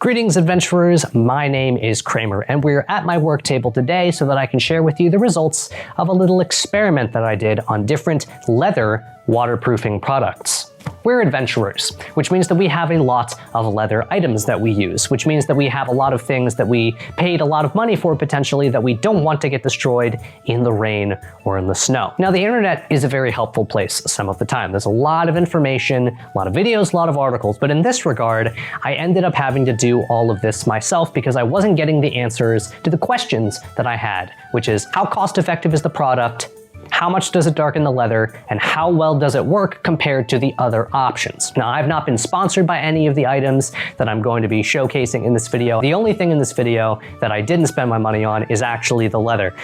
Greetings adventurers, my name is Kramer and we're at my work table today so that I can share with you the results of a little experiment that I did on different leather waterproofing products. We're adventurers, which means that we have a lot of leather items that we use, which means that we have a lot of things that we paid a lot of money for potentially that we don't want to get destroyed in the rain or in the snow. Now, the internet is a very helpful place some of the time. There's a lot of information, a lot of videos, a lot of articles, but in this regard, I ended up having to do all of this myself because I wasn't getting the answers to the questions that I had, which is how cost effective is the product? How much does it darken the leather, and how well does it work compared to the other options? Now, I've not been sponsored by any of the items that I'm going to be showcasing in this video. The only thing in this video that I didn't spend my money on is actually the leather,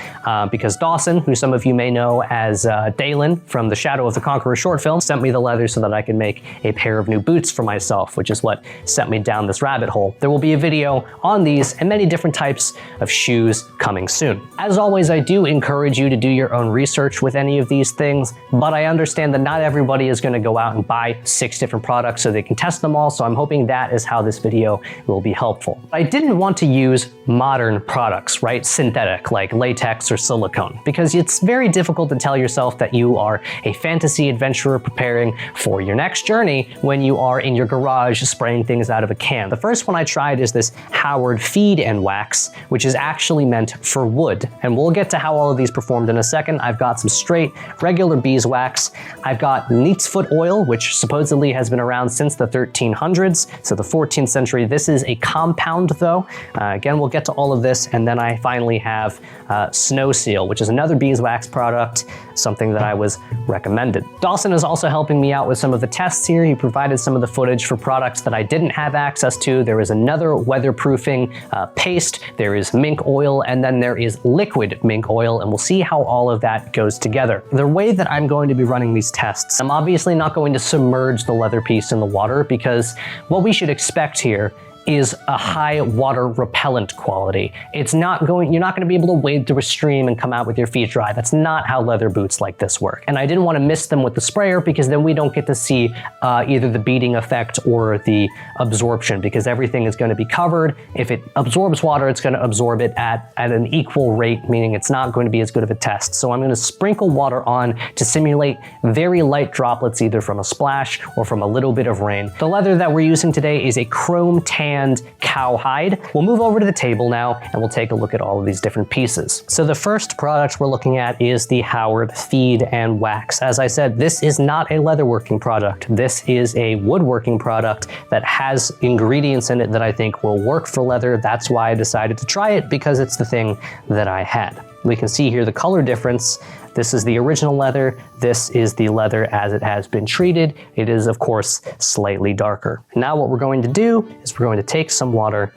because Dawson, who some of you may know as Dalen from the Shadow of the Conqueror short film, sent me the leather so that I could make a pair of new boots for myself, which is what sent me down this rabbit hole. There will be a video on these and many different types of shoes coming soon. As always, I do encourage you to do your own research with any of these things, but I understand that not everybody is going to go out and buy 6 different products so they can test them all, so I'm hoping that is how this video will be helpful. I didn't want to use modern products, right? Synthetic, like latex or silicone, because it's very difficult to tell yourself that you are a fantasy adventurer preparing for your next journey when you are in your garage spraying things out of a can. The first one I tried is this Howard Feed and Wax, which is actually meant for wood, and we'll get to how all of these performed in a second. I've got some straight regular beeswax. I've got neat's foot oil, which supposedly has been around since the 1300s, so the 14th century. This is a compound though. Again, we'll get to all of this, and then I finally have SnoSeal, which is another beeswax product, something that I was recommended. Dawson is also helping me out with some of the tests here. He provided some of the footage for products that I didn't have access to. There is another weatherproofing paste, there is mink oil, and then there is liquid mink oil, and we'll see how all of that goes together. The way that I'm going to be running these tests, I'm obviously not going to submerge the leather piece in the water because what we should expect here is a high water repellent quality. You're not going to be able to wade through a stream and come out with your feet dry. That's not how leather boots like this work. And I didn't want to miss them with the sprayer because then we don't get to see either the beading effect or the absorption, because everything is going to be covered. If it absorbs water, it's going to absorb it at an equal rate, meaning it's not going to be as good of a test. So I'm going to sprinkle water on to simulate very light droplets, either from a splash or from a little bit of rain. The leather that we're using today is a chrome tan cowhide. We'll move over to the table now and we'll take a look at all of these different pieces. So the first product we're looking at is the Howard Feed and Wax. As I said, this is not a leatherworking product. This is a woodworking product that has ingredients in it that I think will work for leather. That's why I decided to try it, because it's the thing that I had. We can see here the color difference. This is the original leather. This is the leather as it has been treated. It is, of course, slightly darker. Now what we're going to do is we're going to take some water.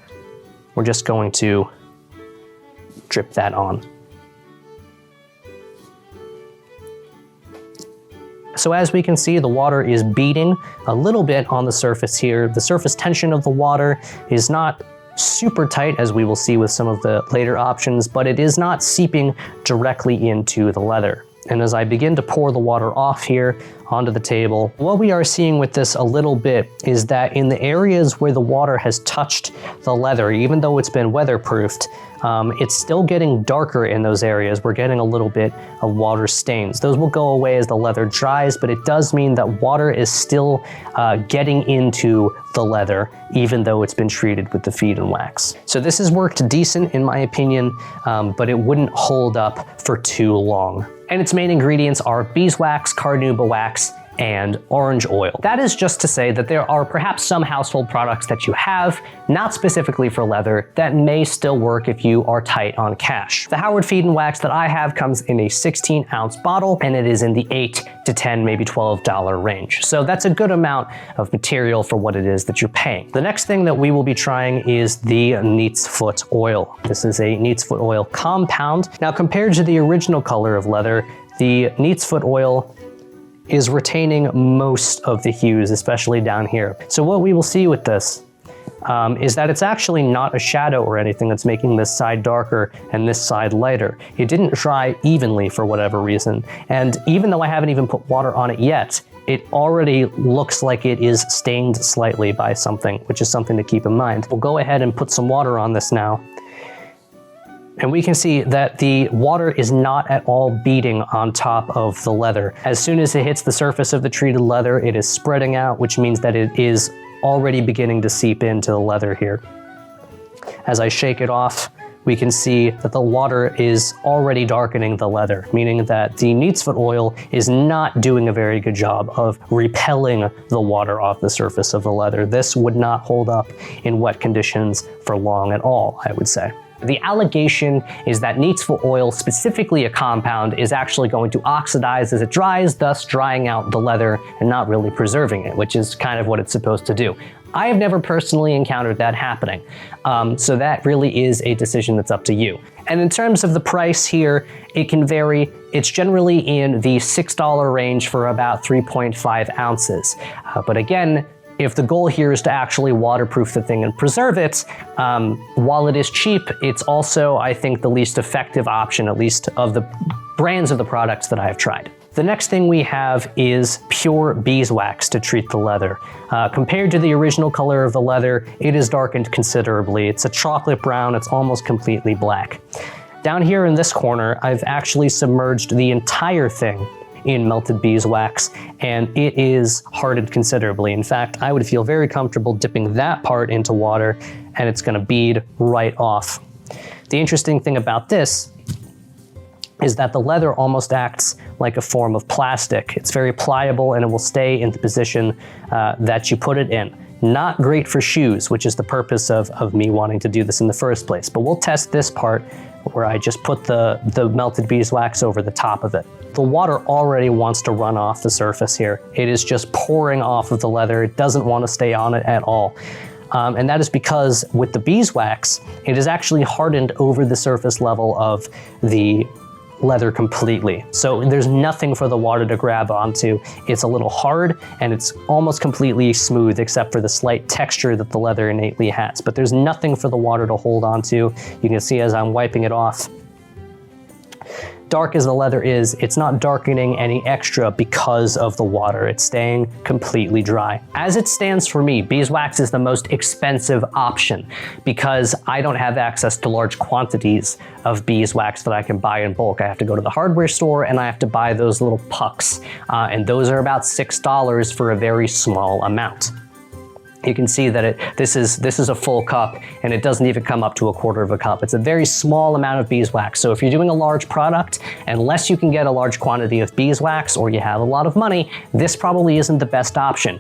We're just going to drip that on. So as we can see, the water is beading a little bit on the surface here. The surface tension of the water is not super tight, as we will see with some of the later options, but it is not seeping directly into the leather. And as I begin to pour the water off here onto the table, what we are seeing with this a little bit is that in the areas where the water has touched the leather, even though it's been weatherproofed, it's still getting darker in those areas. We're getting a little bit of water stains. Those will go away as the leather dries, but it does mean that water is still getting into the leather, even though it's been treated with the feed and wax. So this has worked decent in my opinion, but it wouldn't hold up for too long. And its main ingredients are beeswax, carnauba wax, and orange oil. That is just to say that there are perhaps some household products that you have, not specifically for leather, that may still work if you are tight on cash. The Howard Feed and Wax that I have comes in a 16-ounce bottle, and it is in the $8 to $10, maybe $12 range. So that's a good amount of material for what it is that you're paying. The next thing that we will be trying is the neat's foot oil. This is a neat's foot oil compound. Now, compared to the original color of leather, the neat's foot oil is retaining most of the hues, especially down here. So what we will see with this is that it's actually not a shadow or anything that's making this side darker and this side lighter. It didn't dry evenly for whatever reason. And even though I haven't even put water on it yet, it already looks like it is stained slightly by something, which is something to keep in mind. We'll go ahead and put some water on this now. And we can see that the water is not at all beading on top of the leather. As soon as it hits the surface of the treated leather, it is spreading out, which means that it is already beginning to seep into the leather here. As I shake it off, we can see that the water is already darkening the leather, meaning that the neatsfoot oil is not doing a very good job of repelling the water off the surface of the leather. This would not hold up in wet conditions for long at all, I would say. The allegation is that neatsfoot oil, specifically a compound, is actually going to oxidize as it dries, thus drying out the leather and not really preserving it, which is kind of what it's supposed to do. I have never personally encountered that happening, so that really is a decision that's up to you. And in terms of the price here, it can vary. It's generally in the $6 range for about 3.5 ounces. But again, if the goal here is to actually waterproof the thing and preserve it, while it is cheap, it's also, I think, the least effective option, at least of the brands of the products that I have tried. The next thing we have is pure beeswax to treat the leather. Compared to the original color of the leather, it is darkened considerably. It's a chocolate brown, it's almost completely black. Down here in this corner, I've actually submerged the entire thing in melted beeswax, and it is hardened considerably. In fact, I would feel very comfortable dipping that part into water, and it's gonna bead right off. The interesting thing about this is that the leather almost acts like a form of plastic. It's very pliable and it will stay in the position that you put it in. Not great for shoes, which is the purpose of me wanting to do this in the first place. But we'll test this part where I just put the melted beeswax over the top of it. The water already wants to run off the surface here. It is just pouring off of the leather. It doesn't want to stay on it at all. And that is because with the beeswax, it is actually hardened over the surface level of the leather completely. So there's nothing for the water to grab onto. It's a little hard and it's almost completely smooth except for the slight texture that the leather innately has. But there's nothing for the water to hold onto. You can see as I'm wiping it off, dark as the leather is, it's not darkening any extra because of the water. It's staying completely dry. As it stands for me, beeswax is the most expensive option because I don't have access to large quantities of beeswax that I can buy in bulk. I have to go to the hardware store and I have to buy those little pucks. And those are about $6 for a very small amount. You can see that this is a full cup and it doesn't even come up to a quarter of a cup. It's a very small amount of beeswax. So if you're doing a large product, unless you can get a large quantity of beeswax or you have a lot of money, this probably isn't the best option.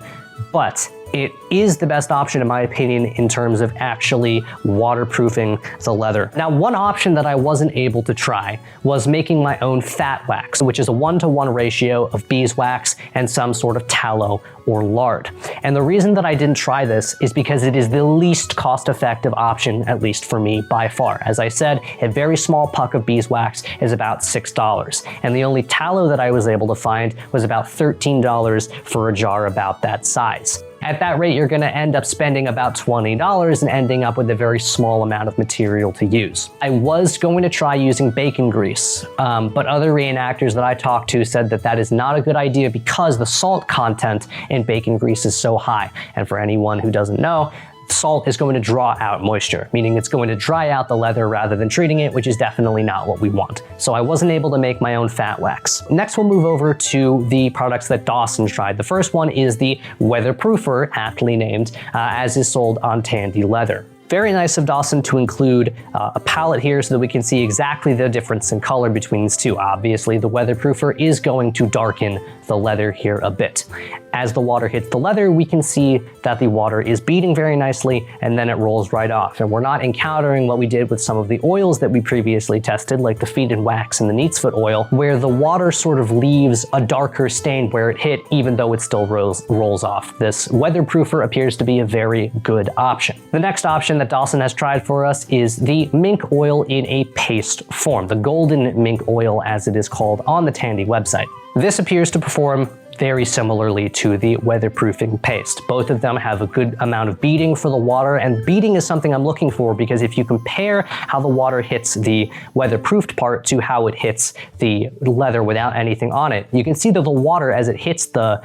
But it is the best option in my opinion in terms of actually waterproofing the leather. Now, one option that I wasn't able to try was making my own fat wax, which is a 1-to-1 ratio of beeswax and some sort of tallow or lard. And the reason that I didn't try this is because it is the least cost-effective option, at least for me by far. As I said, a very small puck of beeswax is about $6. And the only tallow that I was able to find was about $13 for a jar about that size. At that rate, you're gonna end up spending about $20 and ending up with a very small amount of material to use. I was going to try using bacon grease, but other reenactors that I talked to said that that is not a good idea because the salt content in bacon grease is so high. And for anyone who doesn't know, salt is going to draw out moisture, meaning it's going to dry out the leather rather than treating it, which is definitely not what we want. So I wasn't able to make my own fat wax. Next, we'll move over to the products that Dawson tried. The first one is the Weatherproofer, aptly named, as is sold on Tandy Leather. Very nice of Dawson to include a palette here so that we can see exactly the difference in color between these two. Obviously, the Weatherproofer is going to darken the leather here a bit. As the water hits the leather, we can see that the water is beading very nicely and then it rolls right off. And we're not encountering what we did with some of the oils that we previously tested, like the Feed and Wax and the neatsfoot oil, where the water sort of leaves a darker stain where it hit, even though it still rolls off. This Weatherproofer appears to be a very good option. The next option that Dawson has tried for us is the Mink Oil in a paste form, the golden mink oil as it is called on the Tandy website. This appears to perform very similarly to the weatherproofing paste. Both of them have a good amount of beading for the water, and beading is something I'm looking for because if you compare how the water hits the weatherproofed part to how it hits the leather without anything on it, you can see that the water as it hits the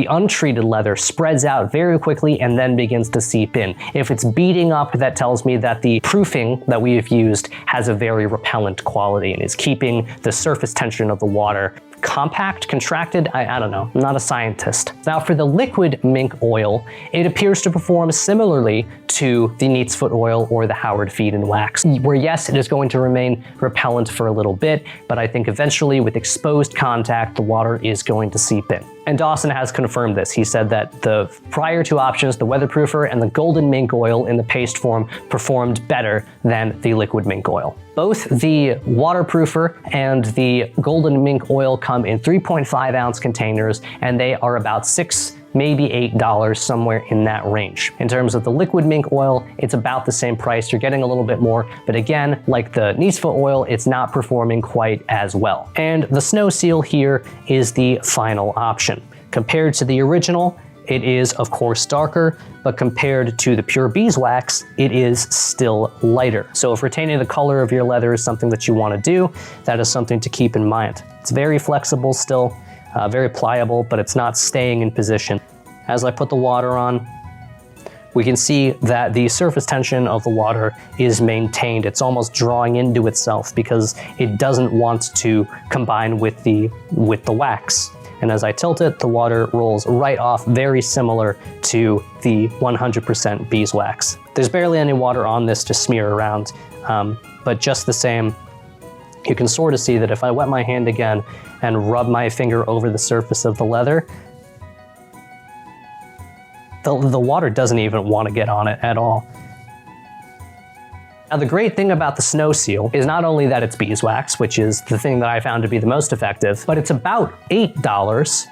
untreated leather spreads out very quickly and then begins to seep in. If it's beading up, that tells me that the proofing that we have used has a very repellent quality and is keeping the surface tension of the water compact, contracted, I don't know, I'm not a scientist. Now for the liquid mink oil, it appears to perform similarly to the neat's foot oil or the Howard feed and wax, where yes, it is going to remain repellent for a little bit, but I think eventually with exposed contact, the water is going to seep in. And Dawson has confirmed this. He said that the prior two options, the weatherproofer and the golden mink oil in the paste form, performed better than the liquid mink oil. Both the waterproofer and the golden mink oil come in 3.5 ounce containers, and they are about $6, maybe $8, somewhere in that range. In terms of the liquid mink oil, it's about the same price. You're getting a little bit more, but again, like the neat's foot oil, it's not performing quite as well. And the SnoSeal here is the final option. Compared to the original, it is of course darker, but compared to the pure beeswax, it is still lighter. So if retaining the color of your leather is something that you want to do, that is something to keep in mind. It's very flexible still, very pliable, but it's not staying in position. As I put the water on, we can see that the surface tension of the water is maintained. It's almost drawing into itself because it doesn't want to combine with the wax. And as I tilt it, the water rolls right off, very similar to the 100% beeswax. There's barely any water on this to smear around, but just the same, you can sort of see that if I wet my hand again and rub my finger over the surface of the leather, the water doesn't even want to get on it at all. Now the great thing about the SnoSeal is not only that it's beeswax, which is the thing that I found to be the most effective, but it's about $8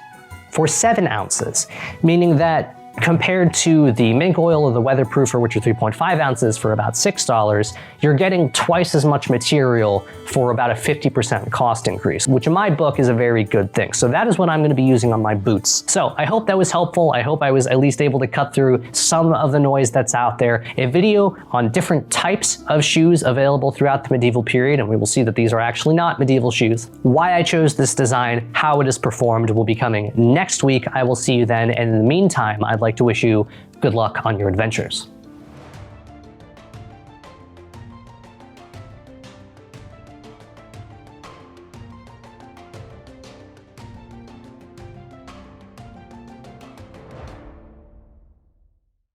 for 7 ounces, meaning that compared to the mink oil or the weatherproofer, which are 3.5 ounces for about $6, you're getting twice as much material for about a 50% cost increase, which in my book is a very good thing. So that is what I'm going to be using on my boots. So I hope that was helpful. I hope I was at least able to cut through some of the noise that's out there. A video on different types of shoes available throughout the medieval period, and we will see that these are actually not medieval shoes. Why I chose this design, how it is performed, will be coming next week. I will see you then, and in the meantime, I'd like to wish you good luck on your adventures.